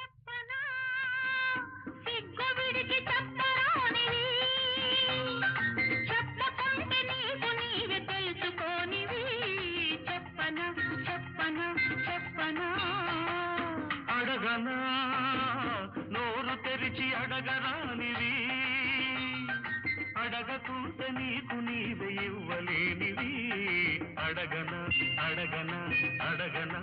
చెప్పనా సిగ్గు విడిచి చెప్పరానివి చెప్పకుంటే నీకు నీవే తెలుసుకోనివి చెప్పనా చెప్పనా చెప్పనా అడగనా నోరు తెరిచి అడగరానివి అడగకుంటే నీకు నీవే ఇవ్వలేనివి అడగనా అడగనా అడగనా